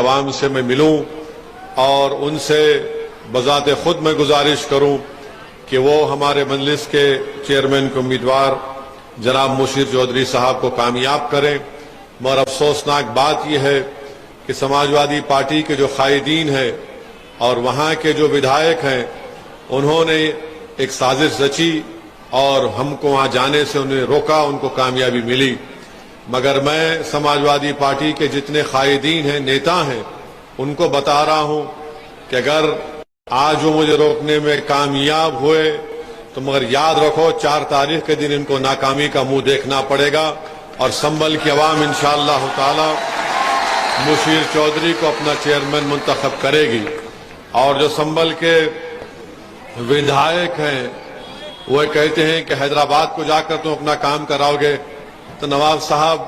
अवाम से मैं मिलूं और उनसे बजाते खुद मैं गुजारिश करूं कि वो हमारे मजलिस के चेयरमैन के उम्मीदवार जनाब मुशीर चौधरी साहब को कामयाब करें। मगर अफसोसनाक बात यह है कि समाजवादी पार्टी के जो कायदीन हैं और वहां के जो विधायक हैं, उन्होंने एक साजिश रची और हमको वहां जाने से उन्हें रोका, उनको कामयाबी मिली। मगर मैं समाजवादी पार्टी के जितने कायदीन हैं, नेता हैं, उनको बता रहा हूं कि अगर आज वो मुझे रोकने में कामयाब हुए तो मगर याद रखो 4 तारीख के दिन इनको नाकामी का मुंह देखना पड़ेगा और संभल की अवाम इंशाअल्लाह ताला मुशीर चौधरी को अपना चेयरमैन मुंतखब करेगी। और जो संभल के विधायक हैं वो कहते हैं कि हैदराबाद को जाकर तुम अपना काम कराओगे, तो नवाब साहब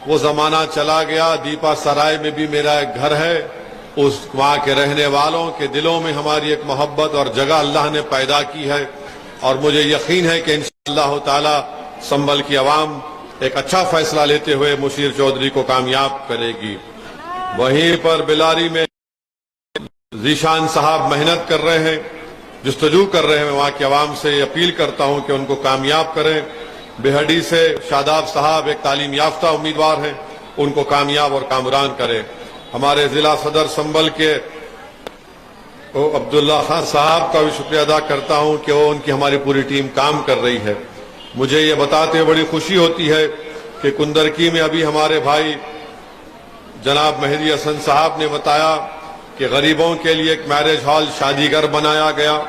वो जमाना चला गया। दीपा सराय में भी मेरा एक घर है, उस वहां के रहने वालों के दिलों में हमारी एक मोहब्बत और जगह अल्लाह ने पैदा की है और मुझे यकीन है कि इंशाअल्लाह ताला संभल की अवाम एक अच्छा फैसला लेते हुए मुशीर चौधरी को कामयाब करेगी। वहीं पर बिलारी में जीशान साहब मेहनत कर रहे हैं, जुस्तजू कर रहे हैं। वहां की अवाम से अपील करता हूं कि उनको कामयाब करें। बेहडी से शादाब साहब एक तालीम याफ्ता उम्मीदवार हैं, उनको कामयाब और कामरान करें। हमारे जिला सदर संभल के अब्दुल्ला खान साहब का भी शुक्रिया अदा करता हूं कि वो उनकी हमारी पूरी टीम काम कर रही है। मुझे ये बताते हुए बड़ी खुशी होती है कि कुंदरकी में अभी हमारे भाई जनाब मेहदी हसन साहब ने बताया कि गरीबों के लिए एक मैरिज हॉल शादीगर बनाया गया।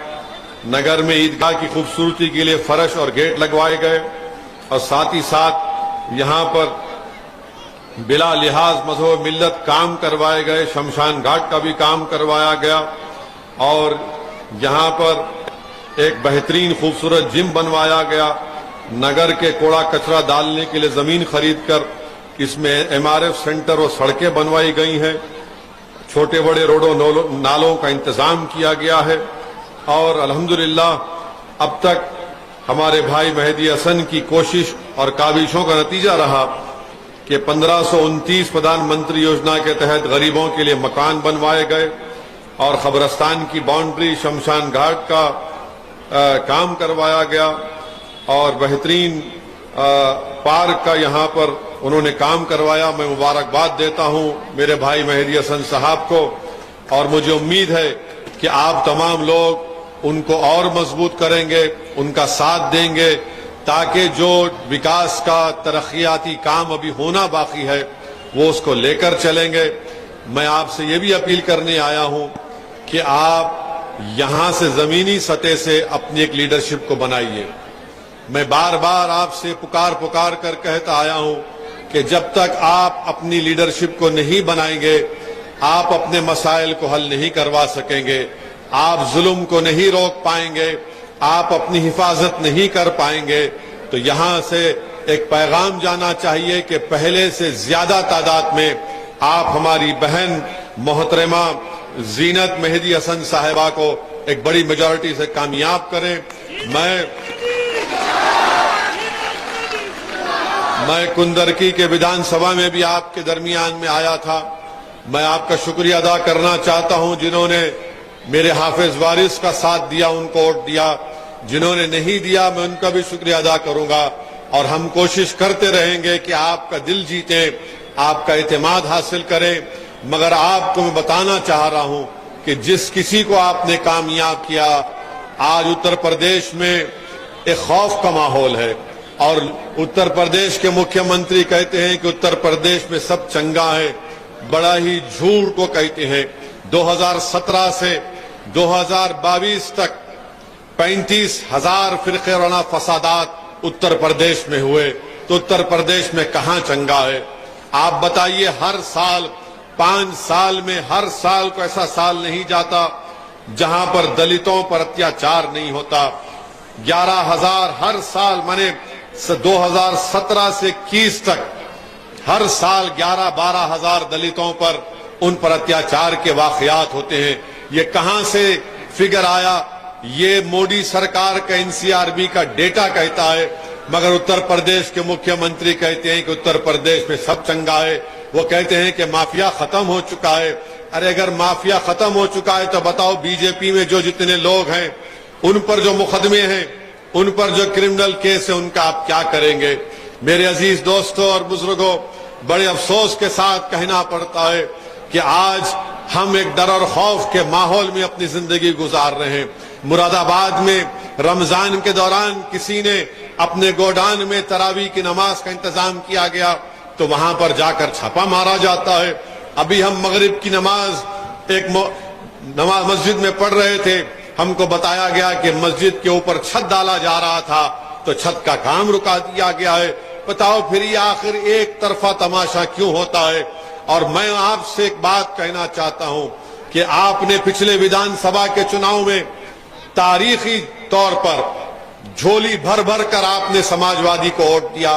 नगर में ईदगाह की खूबसूरती के लिए फर्श और गेट लगवाए गए और साथ ही साथ यहाँ पर बिला लिहाज मजहब मिल्लत काम करवाए गए। शमशान घाट का भी काम करवाया गया और यहाँ पर एक बेहतरीन खूबसूरत जिम बनवाया गया। नगर के कूड़ा कचरा डालने के लिए जमीन खरीद कर इसमें MRF सेंटर और सड़कें बनवाई गई हैं। छोटे बड़े रोडों नालों का इंतजाम किया गया है और अल्हम्दुलिल्लाह अब तक हमारे भाई मेहदी हसन की कोशिश और काविशों का नतीजा रहा कि 1529 प्रधानमंत्री योजना के तहत गरीबों के लिए मकान बनवाए गए और खबरस्तान की बाउंड्री, शमशान घाट का काम करवाया गया और बेहतरीन पार्क का यहाँ पर उन्होंने काम करवाया। मैं मुबारकबाद देता हूँ मेरे भाई मेहदी हसन साहब को और मुझे उम्मीद है कि आप तमाम लोग उनको और मजबूत करेंगे, उनका साथ देंगे ताकि जो विकास का तरक्याती काम अभी होना बाकी है वो उसको लेकर चलेंगे। मैं आपसे ये भी अपील करने आया हूँ कि आप यहाँ से जमीनी सतह से अपनी एक लीडरशिप को बनाइए। मैं बार बार आपसे पुकार कर कहता आया हूं कि जब तक आप अपनी लीडरशिप को नहीं बनाएंगे, आप अपने मसाइल को हल नहीं करवा सकेंगे, आप जुल्म को नहीं रोक पाएंगे, आप अपनी हिफाजत नहीं कर पाएंगे। तो यहां से एक पैगाम जाना चाहिए कि पहले से ज्यादा तादाद में आप हमारी बहन मोहतरमा जीनत मेहदी हसन साहिबा को एक बड़ी मेजॉरिटी से कामयाब करें। मैं कुंदरकी के विधानसभा में भी आपके दरमियान में आया था। मैं आपका शुक्रिया अदा करना चाहता हूं जिन्होंने मेरे हाफिज वारिस का साथ दिया, उनको वोट दिया। जिन्होंने नहीं दिया मैं उनका भी शुक्रिया अदा करूंगा और हम कोशिश करते रहेंगे कि आपका दिल जीते, आपका एतमाद हासिल करें। मगर आपको मैं बताना चाह रहा हूं कि जिस किसी को आपने कामयाब किया, आज उत्तर प्रदेश में एक खौफ का माहौल है और उत्तर प्रदेश के मुख्यमंत्री कहते हैं कि उत्तर प्रदेश में सब चंगा है। बड़ा ही झूठ को कहते हैं। 2017 से 2022 तक 35,000 फिरक़े फसादात उत्तर प्रदेश में हुए, तो उत्तर प्रदेश में कहां चंगा है? आप बताइए, हर साल 5 साल में हर साल को ऐसा साल नहीं जाता जहां पर दलितों पर अत्याचार नहीं होता। 11,000 हर साल, माने 2017 से 21 तक हर साल 11-12 हजार दलितों पर उन पर अत्याचार के वाकयात होते हैं। ये कहां से फिगर आया? ये मोदी सरकार का NCRB का डेटा कहता है, मगर उत्तर प्रदेश के मुख्यमंत्री कहते हैं कि उत्तर प्रदेश में सब चंगा है। वो कहते हैं कि माफिया खत्म हो चुका है। अरे अगर माफिया खत्म हो चुका है तो बताओ बीजेपी में जो जितने लोग हैं, उन पर जो मुकदमे हैं, उन पर जो क्रिमिनल केस है, उनका आप क्या करेंगे? मेरे अजीज दोस्तों और बुजुर्गों, बड़े अफसोस के साथ कहना पड़ता है कि आज हम एक डर और खौफ के माहौल में अपनी जिंदगी गुजार रहे हैं। मुरादाबाद में रमजान के दौरान किसी ने अपने गोडान में तरावी की नमाज का इंतजाम किया गया तो वहां पर जाकर छापा मारा जाता है। अभी हम मगरिब की नमाज एक नमाज मस्जिद में पढ़ रहे थे, हमको बताया गया कि मस्जिद के ऊपर छत डाला जा रहा था तो छत का काम रुका दिया गया है। बताओ फिर ये आखिर एक तरफा तमाशा क्यों होता है? और मैं आपसे एक बात कहना चाहता हूं कि आपने पिछले विधानसभा के चुनाव में तारीखी तौर पर झोली भर भर कर आपने समाजवादी को वोट दिया।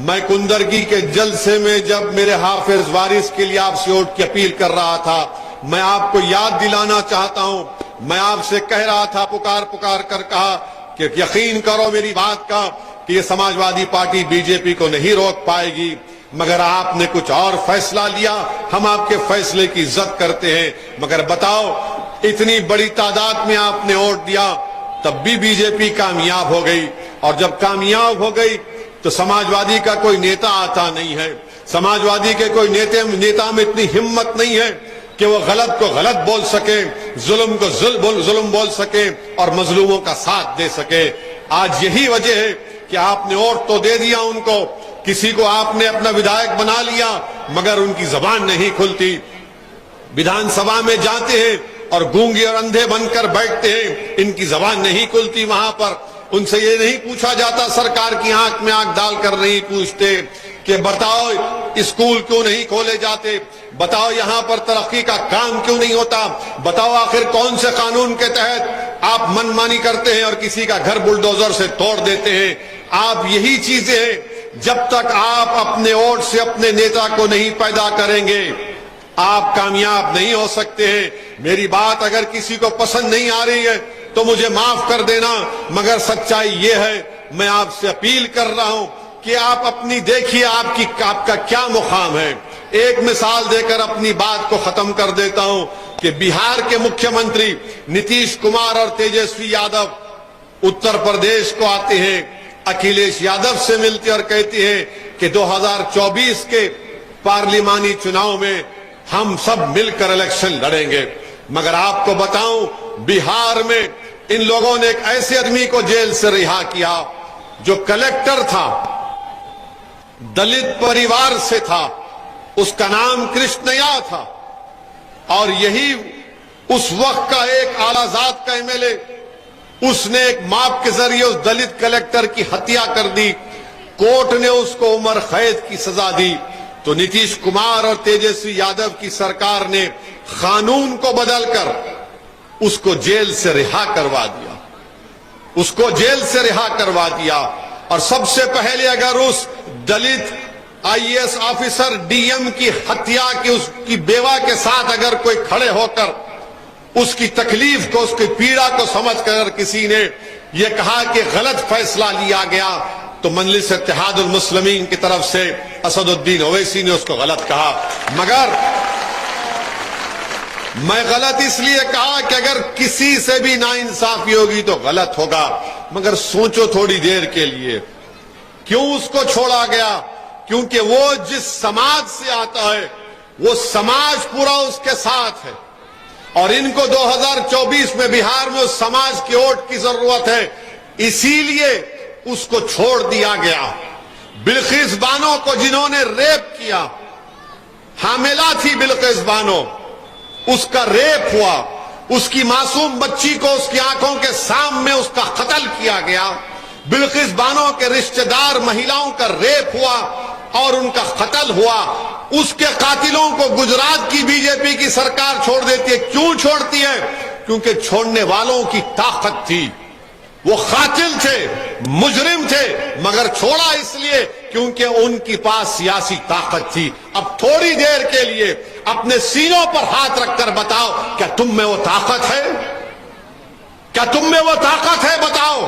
मैं कुंदरगी के जलसे में जब मेरे हाफिज वारिस के लिए आपसे वोट की अपील कर रहा था, मैं आपको याद दिलाना चाहता हूं, मैं आपसे कह रहा था, पुकार पुकार कर कहा कि यकीन करो मेरी बात का कि ये समाजवादी पार्टी बीजेपी को नहीं रोक पाएगी। मगर आपने कुछ और फैसला लिया। हम आपके फैसले की इज्जत करते हैं, मगर बताओ इतनी बड़ी तादाद में आपने वोट दिया तब भी बीजेपी कामयाब हो गई। और जब कामयाब हो गई तो समाजवादी का कोई नेता आता नहीं है। समाजवादी के कोई नेता में इतनी हिम्मत नहीं है कि वो गलत को गलत बोल सके, जुल्म को जुल्म बोल सके और मजलूमों का साथ दे सके। आज यही वजह है कि आपने वोट तो दे दिया उनको, किसी को आपने अपना विधायक बना लिया, मगर उनकी जबान नहीं खुलती। विधानसभा में जाते हैं और गूंगे और अंधे बनकर बैठते हैं, इनकी जबान नहीं खुलती। वहां पर उनसे ये नहीं पूछा जाता, सरकार की आंख में आंख डालकर नहीं पूछते कि बताओ स्कूल क्यों नहीं खोले जाते, बताओ यहां पर तरक्की का काम क्यों नहीं होता, बताओ आखिर कौन से कानून के तहत आप मनमानी करते हैं और किसी का घर बुलडोजर से तोड़ देते हैं। आप यही चीजें हैं, जब तक आप अपने वोट से अपने नेता को नहीं पैदा करेंगे आप कामयाब नहीं हो सकते हैं। मेरी बात अगर किसी को पसंद नहीं आ रही है तो मुझे माफ कर देना, मगर सच्चाई ये है, मैं आपसे अपील कर रहा हूं कि आप अपनी देखिए आपका क्या मुकाम है। एक मिसाल देकर अपनी बात को खत्म कर देता हूं कि बिहार के मुख्यमंत्री नीतीश कुमार और तेजस्वी यादव उत्तर प्रदेश को आते हैं, अखिलेश यादव से मिलते और कहते हैं कि 2024 के पार्लिमानी चुनाव में हम सब मिलकर इलेक्शन लड़ेंगे। मगर आपको बताऊं, बिहार में इन लोगों ने एक ऐसे आदमी को जेल से रिहा किया जो कलेक्टर था, दलित परिवार से था, उसका नाम कृष्णया था, और यही उस वक्त का एक आलाजात का एमएलए, उसने एक माप के जरिए उस दलित कलेक्टर की हत्या कर दी। कोर्ट ने उसको उम्र कैद की सजा दी तो नीतीश कुमार और तेजस्वी यादव की सरकार ने कानून को बदलकर उसको जेल से रिहा करवा दिया, उसको जेल से रिहा करवा दिया। और सबसे पहले अगर उस दलित आईएएस ऑफिसर डीएम की हत्या की उसकी बेवा के साथ अगर कोई खड़े होकर उसकी तकलीफ को, उसकी पीड़ा को समझकर किसी ने यह कहा कि गलत फैसला लिया गया तो मजलिस इत्तेहादुल मुस्लिमीन की तरफ से असदुद्दीन ओवैसी ने उसको गलत कहा। मगर मैं गलत इसलिए कहा कि अगर किसी से भी नाइंसाफी होगी तो गलत होगा, मगर सोचो थोड़ी देर के लिए क्यों उसको छोड़ा गया? क्योंकि वो जिस समाज से आता है वो समाज पूरा उसके साथ है और इनको 2024 में बिहार में उस समाज की वोट की जरूरत है, इसीलिए उसको छोड़ दिया गया। बिल्किस बानो को जिन्होंने रेप किया, हामिला थी बिल्किस बानो, उसका रेप हुआ, उसकी मासूम बच्ची को उसकी आंखों के सामने उसका कत्ल किया गया। बिल्किस बानो के रिश्तेदार महिलाओं का रेप हुआ और उनका कत्ल हुआ। उसके कातिलों को गुजरात की बीजेपी की सरकार छोड़ देती है। क्यों छोड़ती है? क्योंकि छोड़ने वालों की ताकत थी, वो कातिल थे, मुजरिम थे, मगर छोड़ा इसलिए क्योंकि उनके पास सियासी ताकत थी। अब थोड़ी देर के लिए अपने सीनों पर हाथ रखकर बताओ, क्या तुम में वो ताकत है? क्या तुम में वो ताकत है? बताओ,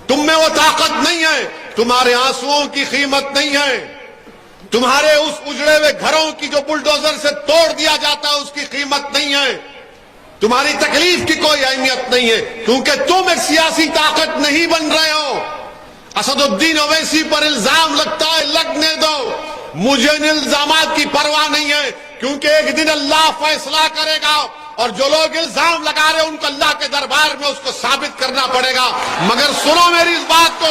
तुम में वो ताकत नहीं है, तुम्हारे आंसुओं की कीमत नहीं है। तुम्हारे उस उजड़े हुए घरों की जो बुलडोजर से तोड़ दिया जाता है उसकी कीमत नहीं है। तुम्हारी तकलीफ की कोई अहमियत नहीं है, क्योंकि तुम एक सियासी ताकत नहीं बन रहे हो। असदुद्दीन ओवैसी पर इल्जाम लगता है, लगने दो। मुझे इन इल्जामात की परवाह नहीं है, क्योंकि एक दिन अल्लाह फैसला करेगा और जो लोग इल्जाम लगा रहे हैं उनको अल्लाह के दरबार में उसको साबित करना पड़ेगा। मगर सुनो मेरी इस बात को,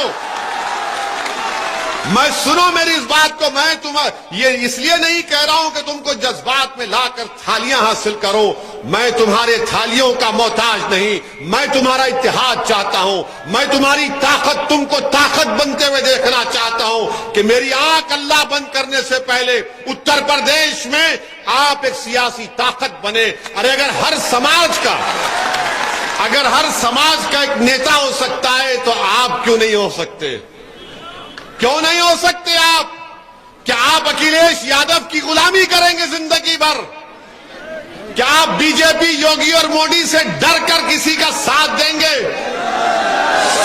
मैं तुम्हें ये इसलिए नहीं कह रहा हूं कि तुमको जज्बात में लाकर थालियां हासिल करो। मैं तुम्हारे थालियों का मोहताज नहीं, मैं तुम्हारा इत्तेहाद चाहता हूं। मैं तुम्हारी ताकत, तुमको ताकत बनते हुए देखना चाहता हूं कि मेरी आंख अल्लाह बंद करने से पहले उत्तर प्रदेश में आप एक सियासी ताकत बने। अरे अगर हर समाज का एक नेता हो सकता है तो आप क्यों नहीं हो सकते? क्यों नहीं हो सकते आप? क्या आप अखिलेश यादव की गुलामी करेंगे जिंदगी भर? क्या आप बीजेपी, योगी और मोदी से डर कर किसी का साथ देंगे?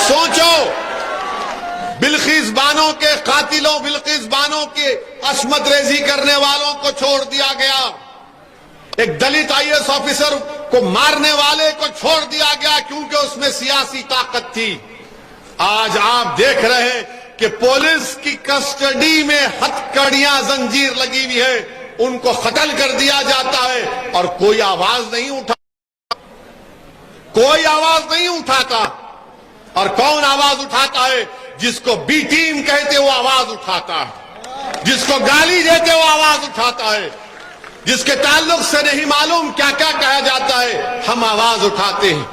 सोचो, बिल्किस बानो के कातिलों, बिल्किस बानो के अस्मत रेजी करने वालों को छोड़ दिया गया। एक दलित आईएएस ऑफिसर को मारने वाले को छोड़ दिया गया क्योंकि उसमें सियासी ताकत थी। आज आप देख रहे हैं कि पुलिस की कस्टडी में हथकड़ियां, जंजीर लगी हुई है, उनको कत्ल कर दिया जाता है और कोई आवाज नहीं उठाता। और कौन आवाज उठाता है? जिसको बी टीम कहते वो आवाज उठाता है, जिसको गाली देते वो आवाज उठाता है, जिसके ताल्लुक से नहीं मालूम क्या क्या कहा जाता है, हम आवाज उठाते हैं।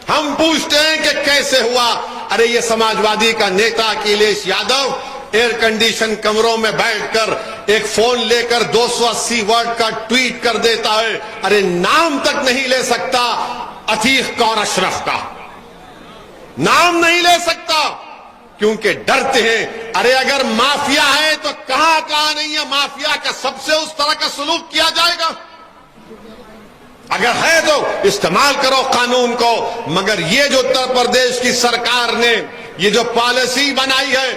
हम पूछते हैं कि कैसे हुआ? अरे ये समाजवादी का नेता अखिलेश यादव एयर कंडीशन कमरों में बैठकर एक फोन लेकर 280 वर्ड का ट्वीट कर देता है। अरे नाम तक नहीं ले सकता अतीक कौर अशरफ का, नाम नहीं ले सकता क्योंकि डरते हैं। अरे अगर माफिया है तो कहां कहां नहीं है माफिया का? सबसे उस तरह का सलूक किया जाएगा? अगर है तो इस्तेमाल करो कानून को। मगर ये जो उत्तर प्रदेश की सरकार ने ये जो पॉलिसी बनाई है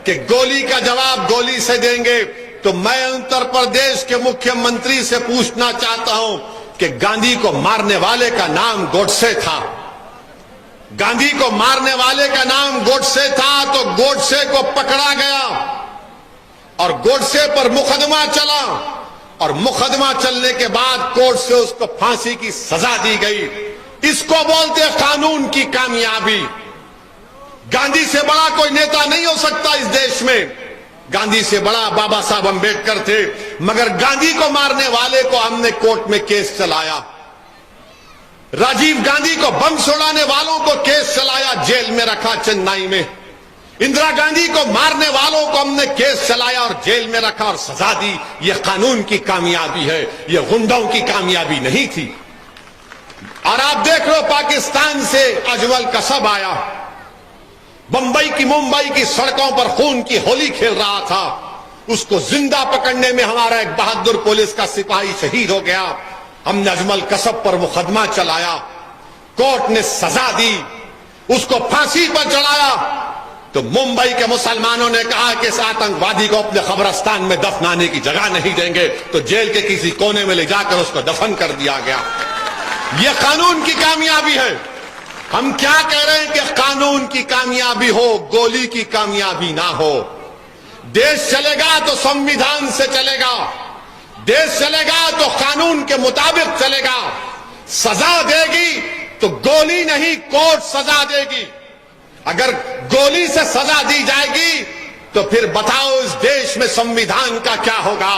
कि गोली का जवाब गोली से देंगे, तो मैं उत्तर प्रदेश के मुख्यमंत्री से पूछना चाहता हूं कि गांधी को मारने वाले का नाम गोडसे था। गांधी को मारने वाले का नाम गोडसे था, तो गोडसे को पकड़ा गया और गोडसे पर मुकदमा चला और मुकदमा चलने के बाद कोर्ट से उसको फांसी की सजा दी गई। इसको बोलते हैं कानून की कामयाबी। गांधी से बड़ा कोई नेता नहीं हो सकता इस देश में। गांधी से बड़ा बाबा साहब अम्बेडकर थे, मगर गांधी को मारने वाले को हमने कोर्ट में केस चलाया। राजीव गांधी को बम छोड़ाने वालों को केस चलाया, जेल में रखा चेन्नई में। इंदिरा गांधी को मारने वालों को हमने केस चलाया और जेल में रखा और सजा दी। यह कानून की कामयाबी है, यह गुंडों की कामयाबी नहीं थी। और आप देख लो पाकिस्तान से अजमल कसब आया, बंबई की, मुंबई की सड़कों पर खून की होली खेल रहा था। उसको जिंदा पकड़ने में हमारा एक बहादुर पुलिस का सिपाही शहीद हो गया। हमने अजमल कसब पर मुकदमा चलाया, कोर्ट ने सजा दी, उसको फांसी पर चढ़ाया। तो मुंबई के मुसलमानों ने कहा कि इस आतंकवादी को अपने कब्रिस्तान में दफनाने की जगह नहीं देंगे, तो जेल के किसी कोने में ले जाकर उसको दफन कर दिया गया। यह कानून की कामयाबी है। हम क्या कह रहे हैं कि कानून की कामयाबी हो, गोली की कामयाबी ना हो। देश चलेगा तो संविधान से चलेगा, देश चलेगा तो कानून के मुताबिक चलेगा। सजा देगी तो गोली नहीं, कोर्ट सजा देगी। अगर गोली से सजा दी जाएगी तो फिर बताओ इस देश में संविधान का क्या होगा?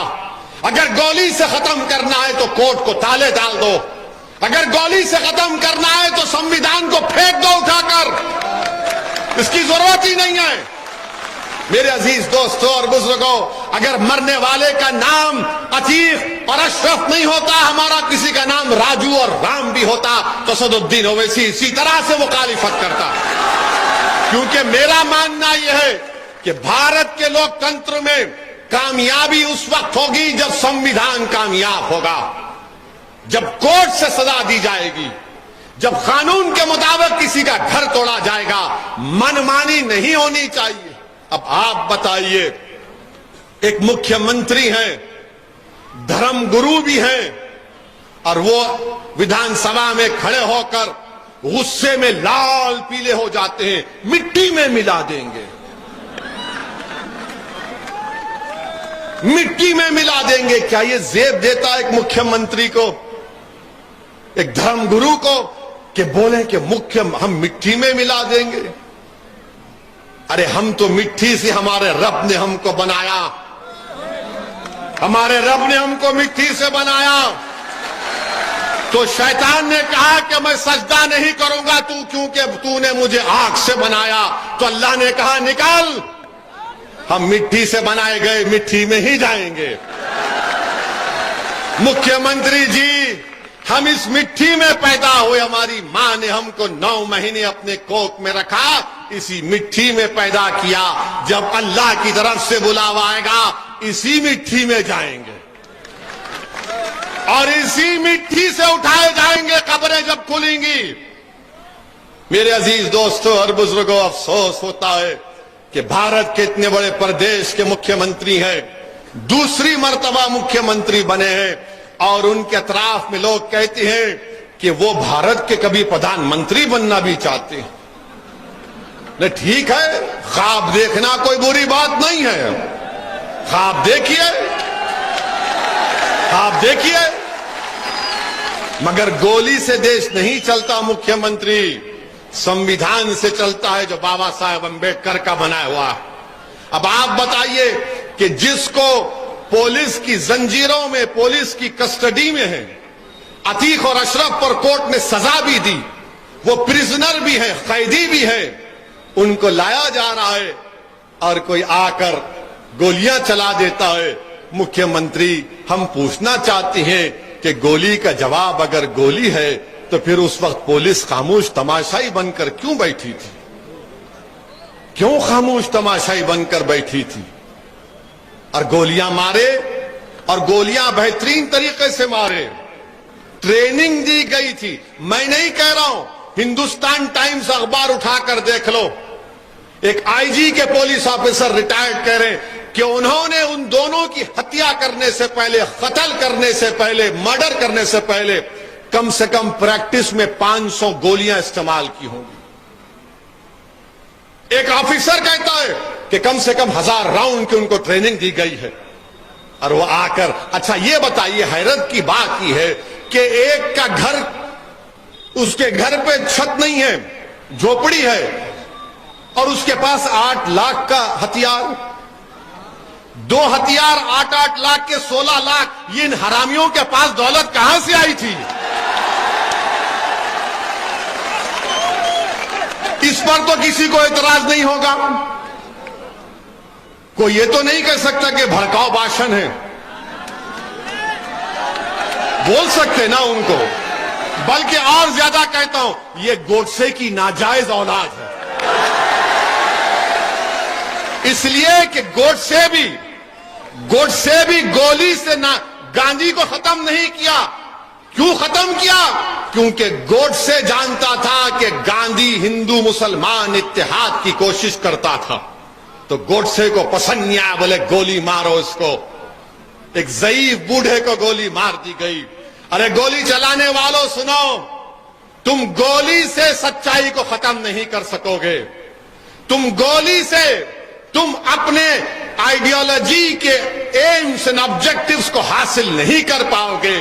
अगर गोली से खत्म करना है तो कोर्ट को ताले डाल दो, अगर गोली से खत्म करना है तो संविधान को फेंक दो उठाकर, इसकी जरूरत ही नहीं है। मेरे अजीज दोस्तों और बुजुर्गों, अगर मरने वाले का नाम अतीक और अशरफ नहीं होता, हमारा किसी का नाम राजू और राम भी होता, तो असदुद्दीन ओवैसी इसी तरह से मुखालिफत करता। क्योंकि मेरा मानना यह है कि भारत के लोकतंत्र में कामयाबी उस वक्त होगी जब संविधान कामयाब होगा, जब कोर्ट से सजा दी जाएगी, जब कानून के मुताबिक किसी का घर तोड़ा जाएगा। मनमानी नहीं होनी चाहिए। अब आप बताइए, एक मुख्यमंत्री हैं, धर्मगुरु भी हैं, और वो विधानसभा में खड़े होकर गुस्से में लाल पीले हो जाते हैं, मिट्टी में मिला देंगे, मिट्टी में मिला देंगे। क्या ये जेब देता है एक मुख्यमंत्री को, एक धर्मगुरु को, कि बोले कि हम मिट्टी में मिला देंगे? अरे हम तो मिट्टी से, हमारे रब ने हमको बनाया, हमारे रब ने हमको मिट्टी से बनाया। तो शैतान ने कहा कि मैं सजदा नहीं करूंगा क्योंकि तूने मुझे आग से बनाया। तो अल्लाह ने कहा निकाल, हम मिट्टी से बनाए गए मिट्टी में ही जाएंगे। मुख्यमंत्री जी, हम इस मिट्टी में पैदा हुए, हमारी मां ने हमको 9 महीने अपने कोख में रखा, इसी मिट्टी में पैदा किया। जब अल्लाह की तरफ से बुलावा आएगा, इसी मिट्टी में जाएंगे और इसी मिट्टी से उठाए जाएंगे कब्रें जब खुलेंगी। मेरे अजीज दोस्तों और बुजुर्गों, अफसोस होता है कि भारत के इतने बड़े प्रदेश के मुख्यमंत्री हैं, दूसरी मर्तबा मुख्यमंत्री बने हैं, और उनके अतराफ में लोग कहते हैं कि वो भारत के कभी प्रधानमंत्री बनना भी चाहते हैं। नहीं, ठीक है, ख्वाब देखना कोई बुरी बात नहीं है, ख्वाब देखिए, ख्वाब देखिए, मगर गोली से देश नहीं चलता। मुख्यमंत्री संविधान से चलता है, जो बाबा साहेब अंबेडकर का बनाया हुआ है। अब आप बताइए कि जिसको पुलिस की जंजीरों में, पुलिस की कस्टडी में है, अतीक और अशरफ पर कोर्ट ने सजा भी दी, वो प्रिजनर भी है, कैदी भी है, उनको लाया जा रहा है और कोई आकर गोलियां चला देता है। मुख्यमंत्री, हम पूछना चाहते हैं कि गोली का जवाब अगर गोली है तो फिर उस वक्त पुलिस खामोश तमाशाई बनकर क्यों बैठी थी? क्यों खामोश तमाशाई बनकर बैठी थी? और गोलियां मारे, और गोलियां बेहतरीन तरीके से मारे, ट्रेनिंग दी गई थी। मैं नहीं कह रहा हूं, हिंदुस्तान टाइम्स अखबार उठाकर देख लो, एक आईजी के पुलिस ऑफिसर रिटायर्ड कह रहे कि उन्होंने उन दोनों की हत्या करने से पहले, कत्ल करने से पहले, मर्डर करने से पहले कम से कम प्रैक्टिस में 500 गोलियां इस्तेमाल की होंगी। एक ऑफिसर कहता है कि कम से कम 1000 राउंड की उनको ट्रेनिंग दी गई है। और वो आकर, अच्छा ये बताइए, हैरत की बात यह है कि एक का घर, उसके घर पे छत नहीं है, झोपड़ी है, और उसके पास 8 लाख का हथियार, 2 हथियार 8-8 लाख के 16 लाख। ये इन हरामियों के पास दौलत कहां से आई थी? इस पर तो किसी को एतराज नहीं होगा। कोई ये तो नहीं कह सकता कि भड़काऊ भाषण है, बोल सकते ना उनको। बल्कि और ज्यादा कहता हूं, ये गोडसे की नाजायज औलाद है, इसलिए कि गोडसे भी गोली से ना गांधी को खत्म नहीं किया। क्यों खत्म किया? क्योंकि गोडसे जानता था कि गांधी हिंदू मुसलमान इत्तेहाद की कोशिश करता था। तो गोडसे को पसंद नहीं आया, बोले गोली मारो इसको। एक ज़ईफ बूढ़े को गोली मार दी गई। अरे गोली चलाने वालों सुनो, तुम गोली से सच्चाई को खत्म नहीं कर सकोगे। तुम गोली से तुम अपने आइडियोलॉजी के एम्स एंड ऑब्जेक्टिव्स को हासिल नहीं कर पाओगे।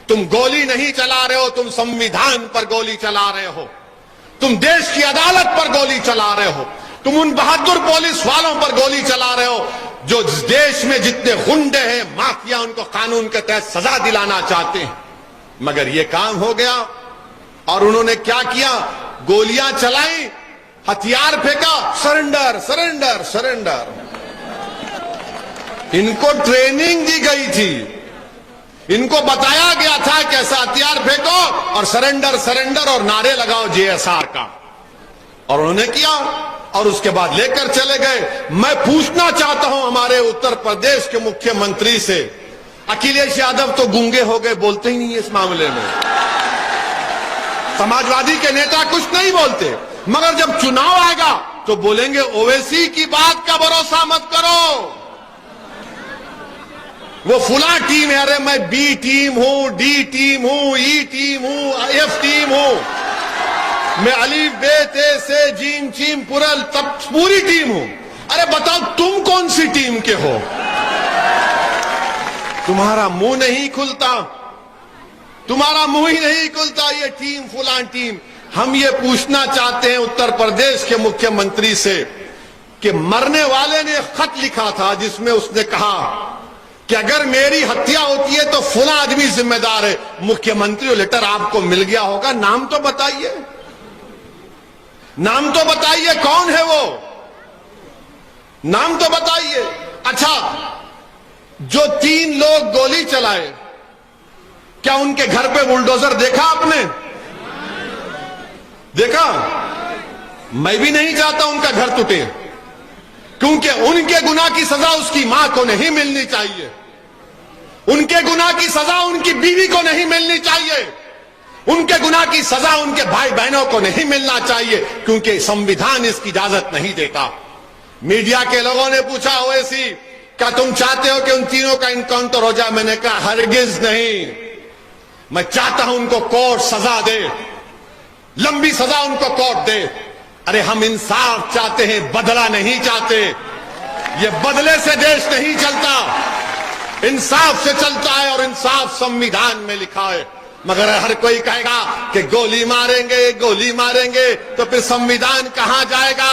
तुम गोली नहीं चला रहे हो, तुम संविधान पर गोली चला रहे हो, तुम देश की अदालत पर गोली चला रहे हो, तुम उन बहादुर पुलिस वालों पर गोली चला रहे हो जो देश में जितने गुंडे हैं, माफिया, उनको कानून के तहत सजा दिलाना चाहते हैं। मगर ये काम हो गया और उन्होंने क्या किया? गोलियां चलाई, हथियार फेंका, सरेंडर सरेंडर सरेंडर। इनको ट्रेनिंग दी गई थी, इनको बताया गया था कि ऐसा हथियार फेंको और सरेंडर सरेंडर और नारे लगाओ जेएसआर का, और उन्होंने किया और उसके बाद लेकर चले गए। मैं पूछना चाहता हूं हमारे उत्तर प्रदेश के मुख्यमंत्री से, अखिलेश यादव तो गूंगे हो गए, बोलते ही नहीं है इस मामले में। समाजवादी के नेता कुछ नहीं बोलते, मगर जब चुनाव आएगा तो बोलेंगे ओवैसी की बात का भरोसा मत करो, वो फुला टीम है, अरे मैं बी टीम हूं, डी टीम हूं, ई टीम हूं, एफ टीम हूं, मैं अलीफ बे ते से जीम चीम पुरल तब पूरी टीम हूं। अरे बताओ तुम कौन सी टीम के हो? तुम्हारा मुंह नहीं खुलता, तुम्हारा मुंह ही नहीं खुलता। ये टीम फुलान टीम। हम ये पूछना चाहते हैं उत्तर प्रदेश के मुख्यमंत्री से कि मरने वाले ने खत लिखा था जिसमें उसने कहा कि अगर मेरी हत्या होती है तो फुला आदमी जिम्मेदार है। मुख्यमंत्री लेटर आपको मिल गया होगा, नाम तो बताइए, नाम तो बताइए, कौन है वो? नाम तो बताइए। अच्छा, जो 3 लोग गोली चलाए, क्या उनके घर पे बुलडोजर देखा आपने? देखा? मैं भी नहीं चाहता उनका घर टूटे, क्योंकि उनके गुनाह की सजा उसकी मां को नहीं मिलनी चाहिए, उनके गुनाह की सजा उनकी बीवी को नहीं मिलनी चाहिए, उनके गुनाह की सजा उनके भाई बहनों को नहीं मिलना चाहिए, क्योंकि संविधान इसकी इजाजत नहीं देता। मीडिया के लोगों ने पूछा ओवैसी, क्या तुम चाहते हो कि उन तीनों का इनकाउंटर हो जाए? मैंने कहा हरगिज नहीं। मैं चाहता हूं उनको कोर्ट सजा दे, लंबी सजा उनको कोर्ट दे। अरे हम इंसाफ चाहते हैं, बदला नहीं चाहते। ये बदले से देश नहीं चलता, इंसाफ से चलता है, और इंसाफ संविधान में लिखा है। मगर हर कोई कहेगा कि गोली मारेंगे, गोली मारेंगे, तो फिर संविधान कहां जाएगा?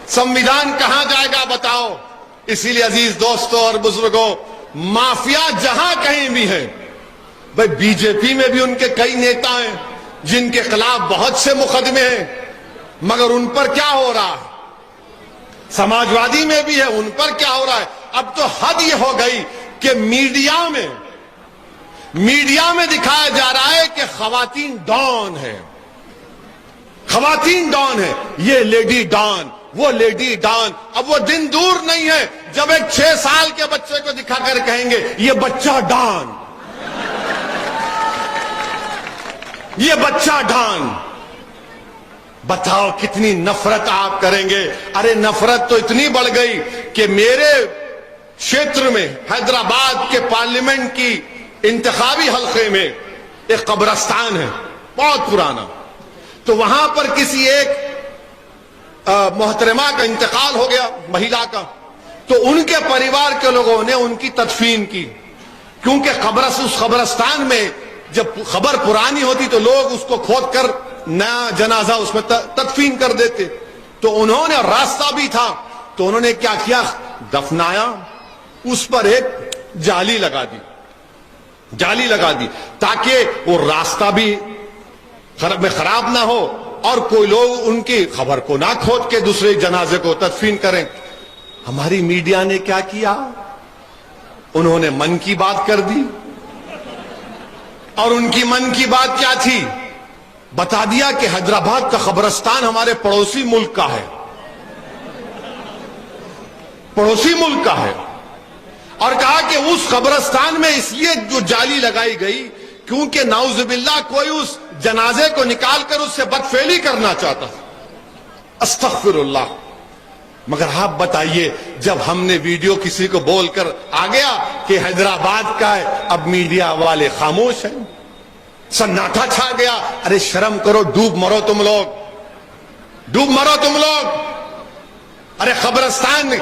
संविधान कहां जाएगा बताओ? इसीलिए अजीज दोस्तों और बुजुर्गों, माफिया जहां कहीं भी है, भाई बीजेपी में भी उनके कई नेता हैं जिनके खिलाफ बहुत से मुकदमे हैं, मगर उन पर क्या हो रहा है? समाजवादी में भी है, उन पर क्या हो रहा है? अब तो हद ये हो गई कि मीडिया में दिखाया जा रहा है कि खवातीन डॉन है, खवातीन डॉन है, ये लेडी डॉन, वो लेडी डॉन। अब वो दिन दूर नहीं है जब एक 6 साल के बच्चे को दिखाकर कहेंगे ये बच्चा डॉन, ये बच्चा डॉन। बताओ कितनी नफरत आप करेंगे। अरे नफरत तो इतनी बढ़ गई कि मेरे क्षेत्र में हैदराबाद के पार्लियामेंट की इंतखाबी हल्के में एक कब्रिस्तान है बहुत पुराना, तो वहां पर किसी एक मोहतरमा का इंतकाल हो गया, महिला का, तो उनके परिवार के लोगों ने उनकी तदफीन की, क्योंकि उस कब्रिस्तान में जब खबर पुरानी होती तो लोग उसको खोद कर नया जनाजा उसमें तदफीन कर देते। तो उन्होंने, रास्ता भी था, तो उन्होंने क्या किया, दफनाया, उस पर एक जाली लगा दी, जाली लगा दी, ताकि वो रास्ता भी खराब ना हो और कोई लोग उनकी खबर को ना खोद के दूसरे जनाजे को तदफीन करें। हमारी मीडिया ने क्या किया, उन्होंने मन की बात कर दी, और उनकी मन की बात क्या थी, बता दिया कि हैदराबाद का कब्रिस्तान हमारे पड़ोसी मुल्क का है, पड़ोसी मुल्क का है, और कहा कि उस कब्रिस्तान में इसलिए जो जाली लगाई गई क्योंकि नाउजुबिल्लाह कोई उस जनाजे को निकाल कर उससे बदफेली करना चाहता था। अस्तगफिरुल्लाह। मगर आप बताइए, जब हमने वीडियो किसी को बोलकर आ गया कि हैदराबाद का है, अब मीडिया वाले खामोश हैं, सन्नाटा छा गया। अरे शर्म करो, डूब मरो तुम लोग, डूब मरो तुम लोग। अरे कब्रिस्तान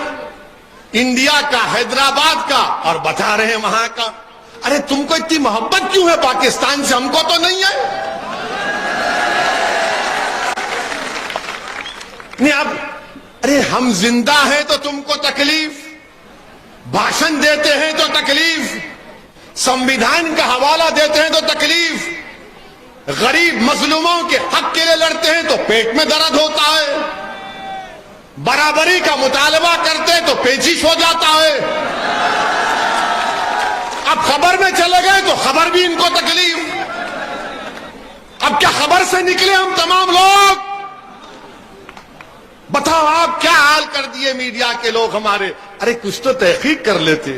इंडिया का, हैदराबाद का, और बता रहे हैं वहां का। अरे तुमको इतनी मोहब्बत क्यों है पाकिस्तान से? हमको तो नहीं है। नहीं अब, अरे हम जिंदा हैं तो तुमको तकलीफ, भाषण देते हैं तो तकलीफ, संविधान का हवाला देते हैं तो तकलीफ, गरीब मजलूमों के हक के लिए लड़ते हैं तो पेट में दर्द होता है, बराबरी का मुतालबा करते हैं तो पेचिश हो जाता है। अब खबर में चले गए तो खबर भी इनको तकलीफ। अब क्या खबर से निकले हम तमाम लोग? बताओ आप क्या हाल कर दिए मीडिया के लोग हमारे। अरे कुछ तो तहकीक कर लेते,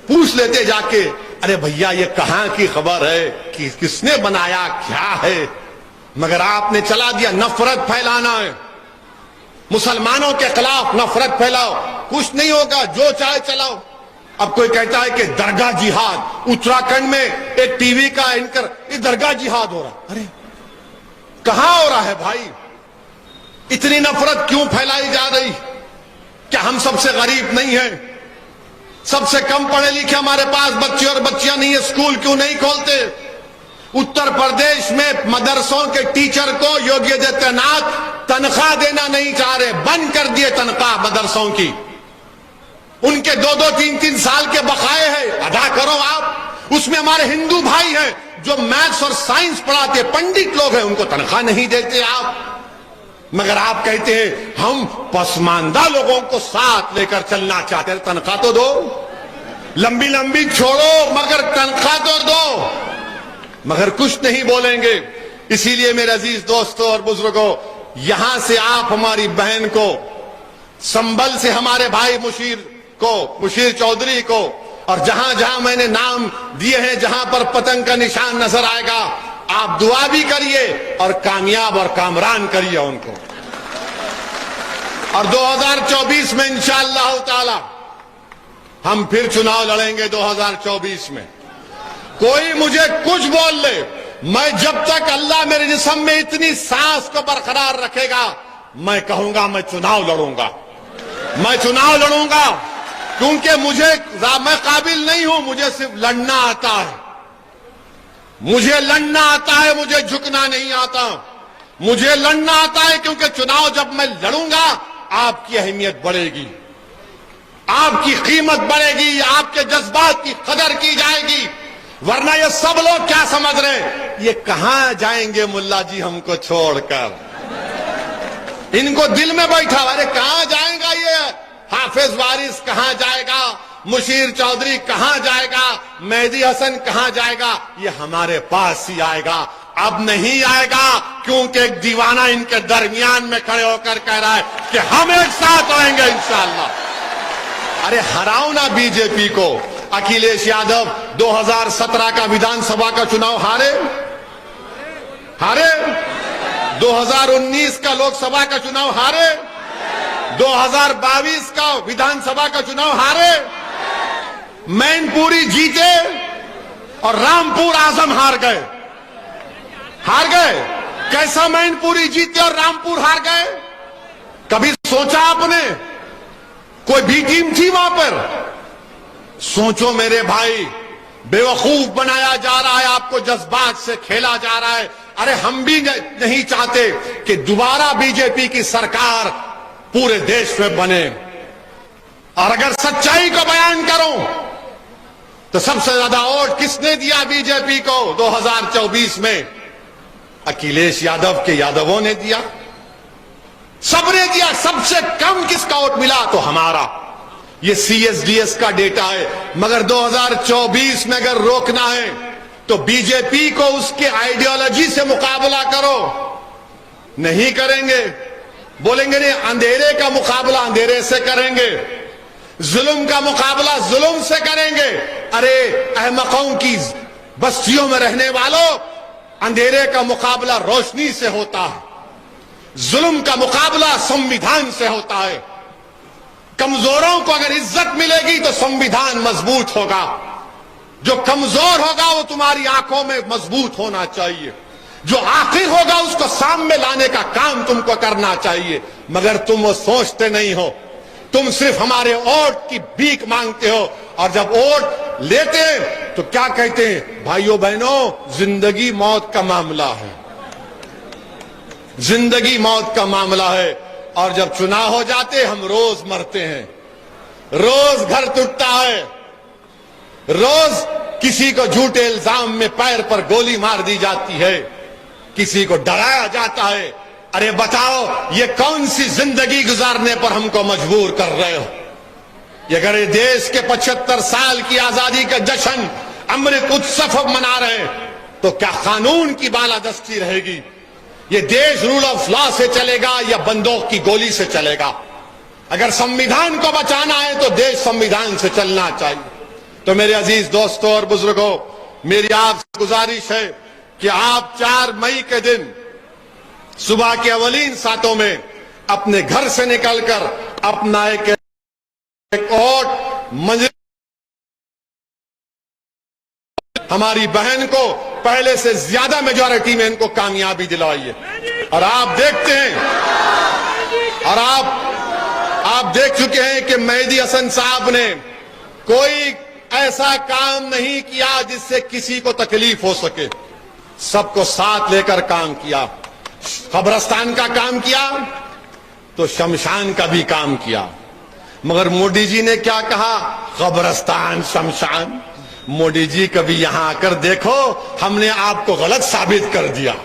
पूछ लेते जाके, अरे भैया ये कहां की खबर है, कि किसने बनाया, क्या है। मगर आपने चला दिया नफरत फैलाना है, मुसलमानों के खिलाफ नफरत फैलाओ, कुछ नहीं होगा, जो चाहे चलाओ। अब कोई कहता है कि दरगाह जिहाद, उत्तराखंड में एक टीवी का एंकर, ये दरगाह जिहाद हो रहा। अरे कहां हो रहा है भाई? इतनी नफरत क्यों फैलाई जा रही? क्या हम सबसे गरीब नहीं हैं? सबसे कम पढ़े लिखे हमारे पास बच्चे और बच्चियां नहीं है, स्कूल क्यों नहीं खोलते? उत्तर प्रदेश में मदरसों के टीचर को योगी आदित्यनाथ तनख्वाह देना नहीं चाह रहे, बंद कर दिए तनख्वाह मदरसों की। उनके 2-2, 3-3 साल के बकाए हैं, अदा करो आप। उसमें हमारे हिंदू भाई हैं जो मैथ्स और साइंस पढ़ाते, पंडित लोग हैं, उनको तनख्वाह नहीं देते आप। मगर आप कहते हैं हम पसमानदा लोगों को साथ लेकर चलना चाहते हैं, तनख्वाह तो दो, लंबी लंबी छोड़ो मगर तनख्वाह तो दो। मगर कुछ नहीं बोलेंगे। इसीलिए मेरे अजीज दोस्तों और बुजुर्गों, यहां से आप हमारी बहन को, संभल से हमारे भाई मुशीर चौधरी को, और जहां जहां मैंने नाम दिए हैं, जहां पर पतंग का निशान नजर आएगा, आप दुआ भी करिए और कामयाब और कामरान करिए उनको। और 2024 में इंशाअल्लाह ताला हम फिर चुनाव लड़ेंगे। 2024 में कोई मुझे कुछ बोल ले, मैं जब तक अल्लाह मेरे जिस्म में इतनी सांस को बरकरार रखेगा, मैं कहूंगा मैं चुनाव लड़ूंगा, मैं चुनाव लड़ूंगा। क्योंकि मैं काबिल नहीं हूं, मुझे सिर्फ लड़ना आता है, मुझे लड़ना आता है, मुझे झुकना नहीं आता। मुझे लड़ना आता है क्योंकि चुनाव जब मैं लड़ूंगा, आपकी अहमियत बढ़ेगी, आपकी कीमत बढ़ेगी, आपके जज्बात की कदर की जाएगी। वरना ये सब लोग क्या समझ रहे, ये कहां जाएंगे मुल्ला जी हमको छोड़कर? इनको दिल में बैठा, अरे कहां जाएगा ये हाफिज वारिस, कहां जाएगा मुशीर चौधरी, कहां जाएगा मेहदी हसन, कहां जाएगा? ये हमारे पास ही आएगा। अब नहीं आएगा क्योंकि एक दीवाना इनके दरमियान में खड़े होकर कह रहा है कि हम एक साथ रहेंगे इंशाअल्लाह। अरे हराओ ना बीजेपी को। अखिलेश यादव 2017 का विधानसभा का चुनाव हारे, 2019 का लोकसभा का चुनाव हारे, 2022 का विधानसभा का चुनाव हारे, मैनपुरी जीते और रामपुर आजम हार गए। कैसा मैनपुरी जीते और रामपुर हार गए? कभी सोचा आपने? कोई भी टीम थी वहां पर? सोचो मेरे भाई, बेवकूफ बनाया जा रहा है, आपको जज्बात से खेला जा रहा है। अरे हम भी नहीं चाहते कि दोबारा बीजेपी की सरकार पूरे देश में बने। और अगर सच्चाई को बयान करूं तो सबसे ज्यादा वोट किसने दिया बीजेपी को 2024 में? अखिलेश यादव के यादवों ने दिया, सबने दिया। सबसे कम किसका वोट मिला? तो हमारा। ये CSDS का डेटा है। मगर 2024 में अगर रोकना है तो बीजेपी को उसके आइडियोलॉजी से मुकाबला करो। नहीं करेंगे, बोलेंगे नहीं, अंधेरे का मुकाबला अंधेरे से करेंगे, जुल्म का मुकाबला जुल्म से करेंगे। अरे अहमकों की बस्तियों में रहने वालों, अंधेरे का मुकाबला रोशनी से होता है, जुल्म का मुकाबला संविधान से होता है। कमजोरों को अगर इज्जत मिलेगी तो संविधान मजबूत होगा। जो कमजोर होगा वो तुम्हारी आंखों में मजबूत होना चाहिए। जो आखिर होगा उसको सामने लाने का काम तुमको करना चाहिए। मगर तुम वो सोचते नहीं हो, तुम सिर्फ हमारे वोट की भीख मांगते हो। और जब वोट लेते हैं तो क्या कहते हैं? भाइयों बहनों, जिंदगी मौत का मामला है, जिंदगी मौत का मामला है। और जब चुनाव हो जाते हम रोज मरते हैं, रोज घर टूटता है, रोज किसी को झूठे इल्जाम में पैर पर गोली मार दी जाती है, किसी को डराया जाता है। अरे बताओ, ये कौन सी जिंदगी गुजारने पर हमको मजबूर कर रहे हो? ये अगर ये देश के 75 साल की आजादी का जश्न अमृत उत्सव मना रहे हैं तो क्या कानून की बालादस्ती रहेगी? ये देश रूल ऑफ लॉ से चलेगा या बंदूक की गोली से चलेगा? अगर संविधान को बचाना है तो देश संविधान से चलना चाहिए। तो मेरे अजीज दोस्तों और बुजुर्गों, मेरी आपसे गुजारिश है कि आप 4 मई के दिन सुबह के अवलीन सातों में अपने घर से निकलकर अपना एक वोट मंजिल हमारी बहन को पहले से ज्यादा मेजॉरिटी में इनको कामयाबी दिलवाई है। और आप देखते हैं, और आप देख चुके हैं कि मेहदी हसन साहब ने कोई ऐसा काम नहीं किया जिससे किसी को तकलीफ हो सके। सबको साथ लेकर काम किया। कब्रिस्तान का काम किया तो शमशान का भी काम किया। मगर मोदी जी ने क्या कहा? कब्रिस्तान शमशान। मोदी जी कभी यहां आकर देखो, हमने आपको गलत साबित कर दिया।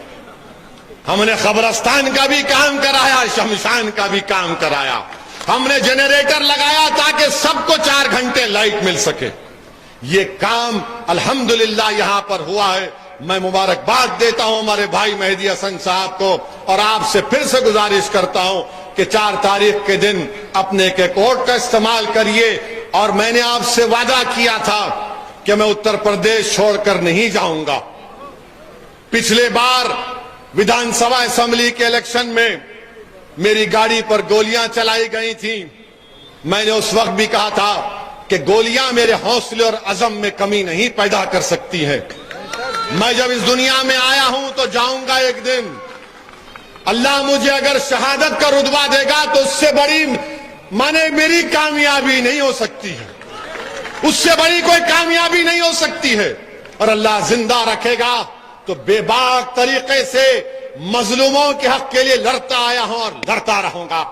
हमने कब्रिस्तान का भी काम कराया, शमशान का भी काम कराया। हमने जनरेटर लगाया ताकि सबको 4 घंटे लाइट मिल सके। ये काम अल्हम्दुलिल्लाह यहां पर हुआ है। मैं मुबारकबाद देता हूं हमारे भाई मेहदी हसन साहब को, और आपसे फिर से गुजारिश करता हूं कि 4 तारीख के दिन अपने के कोड का इस्तेमाल करिए। और मैंने आपसे वादा किया था कि मैं उत्तर प्रदेश छोड़कर नहीं जाऊंगा। पिछले बार विधानसभा असेंबली के इलेक्शन में मेरी गाड़ी पर गोलियां चलाई गई थी। मैंने उस वक्त भी कहा था कि गोलियां मेरे हौसले और अज़म में कमी नहीं पैदा कर सकती है। मैं जब इस दुनिया में आया हूं तो जाऊंगा एक दिन। अल्लाह मुझे अगर शहादत का रुतबा देगा तो उससे बड़ी माने मेरी कामयाबी नहीं हो सकती है, उससे बड़ी कोई कामयाबी नहीं हो सकती है। और अल्लाह जिंदा रखेगा तो बेबाक तरीके से मजलूमों के हक के लिए लड़ता आया हूं और लड़ता रहूंगा।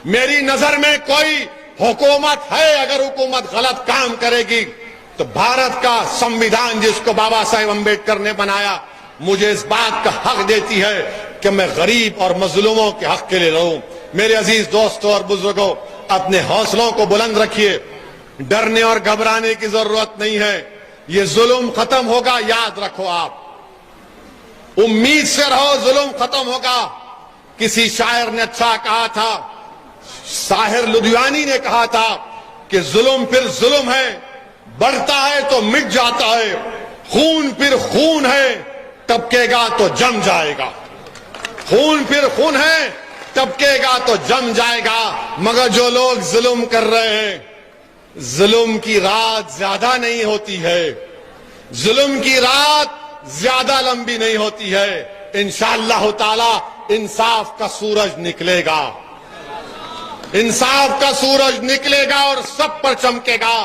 मेरी नजर में कोई हुकूमत है, अगर हुकूमत गलत काम करेगी तो भारत का संविधान जिसको बाबा साहेब अम्बेडकर ने बनाया, मुझे इस बात का हक देती है कि मैं गरीब और मजलूमों के हक के लिए लड़ूं। मेरे अजीज दोस्तों और बुजुर्गों, अपने हौसलों को बुलंद रखिए। डरने और घबराने की जरूरत नहीं है। ये जुल्म खत्म होगा, याद रखो। आप उम्मीद से रहो, जुल्म खत्म होगा। किसी शायर ने अच्छा कहा था, साहिर लुधियानी ने कहा था कि जुल्म फिर जुल्म है, बढ़ता है तो मिट जाता है। खून फिर खून है, टपकेगा तो जम जाएगा। खून फिर खून है, टपकेगा तो जम जाएगा। मगर जो लोग जुल्म कर रहे हैं, जुल्म की रात ज्यादा नहीं होती है, जुल्म की रात ज्यादा लंबी नहीं होती है। इंशाअल्लाह ताला इंसाफ का सूरज निकलेगा, इंसाफ का सूरज निकलेगा और सब पर चमकेगा।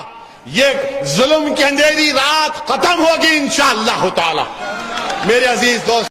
ये जुल्म की अंधेरी रात खत्म होगी इंशाअल्लाह ताला। मेरे अजीज दोस्त।